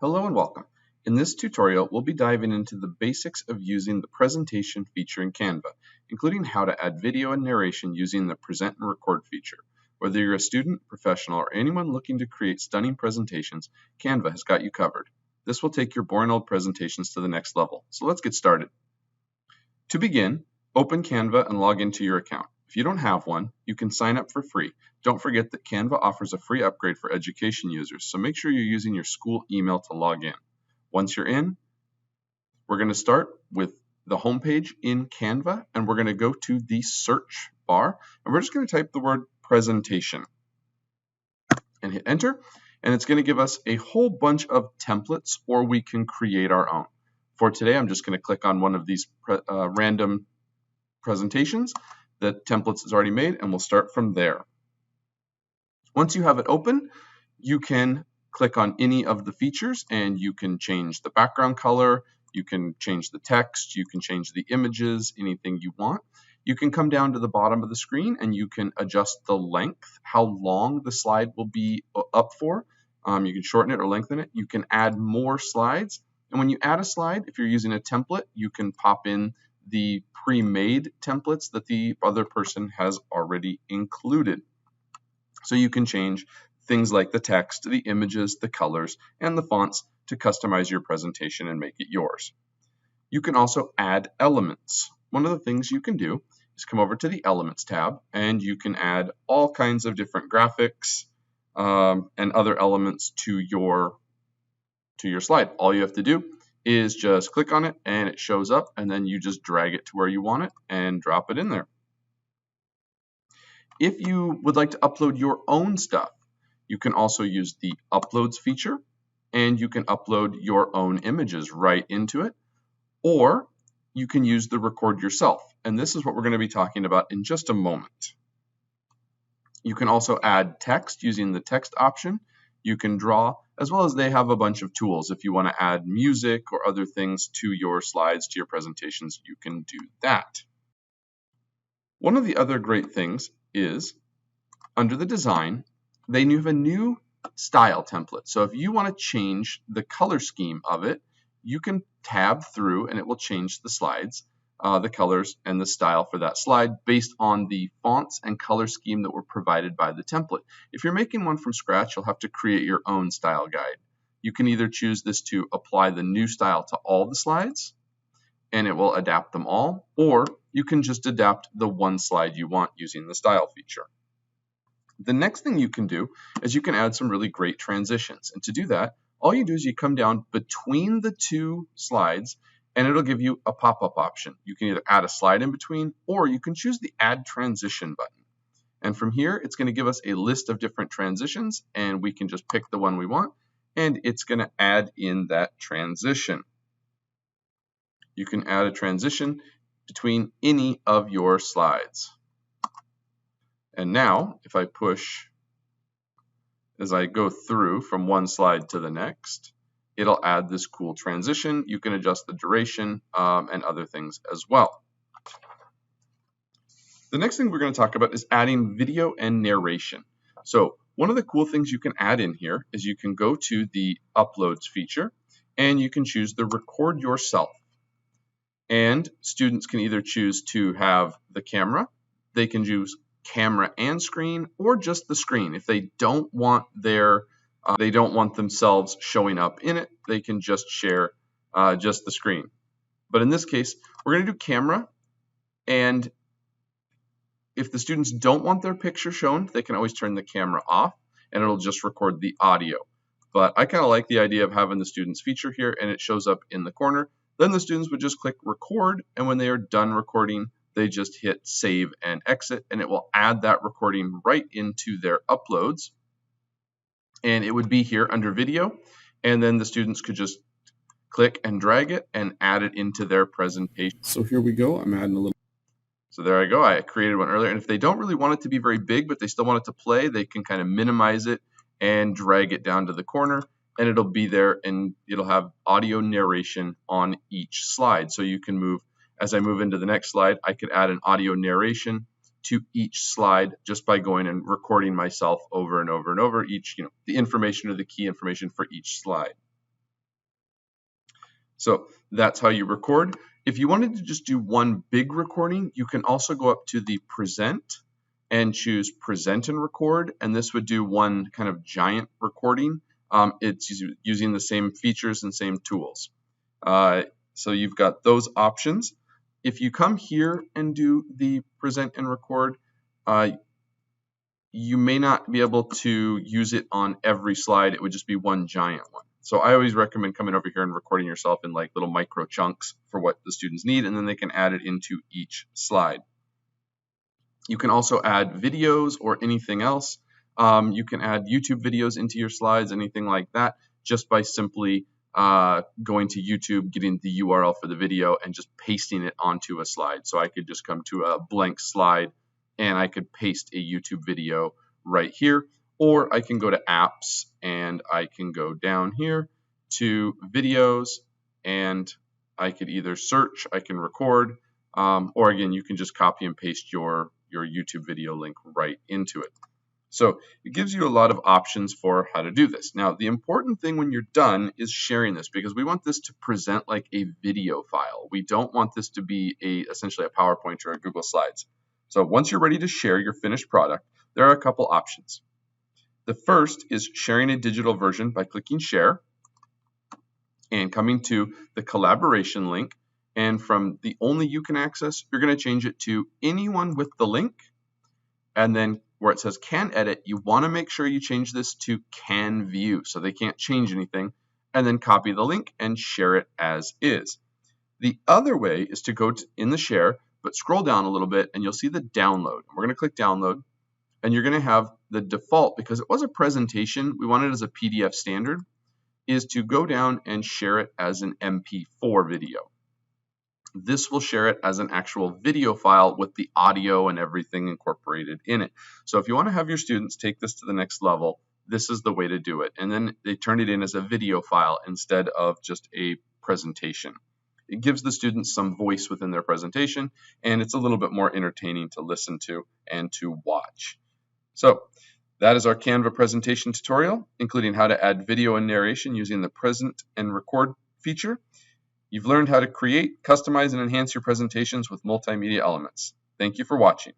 Hello and welcome. In this tutorial, we'll be diving into the basics of using the presentation feature in Canva, including how to add video and narration using the present and record feature. Whether you're a student, professional, or anyone looking to create stunning presentations, Canva has got you covered. This will take your boring old presentations to the next level. So let's get started. To begin, open Canva and log into your account. If you don't have one, you can sign up for free. Don't forget that Canva offers a free upgrade for education users, so make sure you're using your school email to log in. Once you're in, we're going to start with the home page in Canva, and we're going to go to the search bar, and we're just going to type the word presentation and hit enter, and it's going to give us a whole bunch of templates, or we can create our own. For today, I'm just going to click on one of these random presentations. The templates is already made, and we'll start from there. Once you have it open, you can click on any of the features and you can change the background color, you can change the text, you can change the images, anything you want. You can come down to the bottom of the screen and you can adjust the length, how long the slide will be up for. You can shorten it or lengthen it. You can add more slides. And when you add a slide, if you're using a template, you can pop in the pre-made templates that the other person has already included. So you can change things like the text, the images, the colors, and the fonts to customize your presentation and make it yours. You can also add elements. One of the things you can do is come over to the Elements tab, and you can add all kinds of different graphics and other elements to your slide. All you have to do is just click on it and it shows up, and then you just drag it to where you want it and drop it in there. If you would like to upload your own stuff, you can also use the Uploads feature, and you can upload your own images right into it, or you can use the Record Yourself, and this is what we're going to be talking about in just a moment. You can also add text using the text option. You can draw, as well as they have a bunch of tools. If you want to add music or other things to your slides, to your presentations, you can do that. One of the other great things is under the design, they have a new style template. So if you want to change the color scheme of it, you can tab through and it will change the slides, the colors and the style for that slide based on the fonts and color scheme that were provided by the template. If you're making one from scratch, you'll have to create your own style guide. You can either choose this to apply the new style to all the slides and it will adapt them all, or you can just adapt the one slide you want using the style feature. The next thing you can do is you can add some really great transitions. And to do that, all you do is you come down between the two slides and it'll give you a pop-up option. You can either add a slide in between, or you can choose the Add Transition button. And from here, it's going to give us a list of different transitions, and we can just pick the one we want, and it's going to add in that transition. You can add a transition between any of your slides. And now, if I push as I go through from one slide to the next, it'll add this cool transition. You can adjust the duration and other things as well. The next thing we're going to talk about is adding video and narration. So one of the cool things you can add in here is you can go to the Uploads feature and you can choose the Record Yourself. And students can either choose to have the camera, they can choose camera and screen, or just the screen. If they don't want themselves showing up in it, they can just share just the screen. But in this case, we're going to do camera, and if the students don't want their picture shown, they can always turn the camera off and it'll just record the audio. But I kind of like the idea of having the students feature here and it shows up in the corner. Then the students would just click record, and when they are done recording, they just hit save and exit, and it will add that recording right into their uploads. And it would be here under video, and then the students could just click and drag it and add it into their presentation. So here we go. I'm adding a little. So there I go. I created one earlier, and if they don't really want it to be very big, but they still want it to play, they can kind of minimize it and drag it down to the corner, and it'll be there, and it'll have audio narration on each slide. So you can move, as I move into the next slide, I could add an audio narration to each slide just by going and recording myself over and over and over each, the information or the key information for each slide. So that's how you record. If you wanted to just do one big recording, you can also go up to the present and choose present and record, and this would do one kind of giant recording. It's using the same features and same tools. So you've got those options. If you come here and do the present and record, you may not be able to use it on every slide. It would just be one giant one. So I always recommend coming over here and recording yourself in like little micro chunks for what the students need, and then they can add it into each slide. You can also add videos or anything else. You can add YouTube videos into your slides, anything like that, just by simply going to YouTube, getting the URL for the video, and just pasting it onto a slide. So I could just come to a blank slide and I could paste a YouTube video right here, or I can go to apps and I can go down here to videos, and I could either search, I can record, or again, you can just copy and paste your YouTube video link right into it. So it gives you a lot of options for how to do this. Now, the important thing when you're done is sharing this, because we want this to present like a video file. We don't want this to be essentially a PowerPoint or a Google Slides. So once you're ready to share your finished product, there are a couple options. The first is sharing a digital version by clicking share and coming to the collaboration link. And from the only you can access, you're going to change it to anyone with the link. And then where it says can edit, you want to make sure you change this to can view so they can't change anything, and then copy the link and share it as is. The other way is to go in the share, but scroll down a little bit and you'll see the download. We're going to click download, and you're going to have the default, because it was a presentation, we want it as a PDF standard, is to go down and share it as an MP4 video. This will share it as an actual video file with the audio and everything incorporated in it. So if you want to have your students take this to the next level, this is the way to do it. And then they turn it in as a video file instead of just a presentation. It gives the students some voice within their presentation, and it's a little bit more entertaining to listen to and to watch. So that is our Canva presentation tutorial, including how to add video and narration using the present and record feature. You've learned how to create, customize, and enhance your presentations with multimedia elements. Thank you for watching.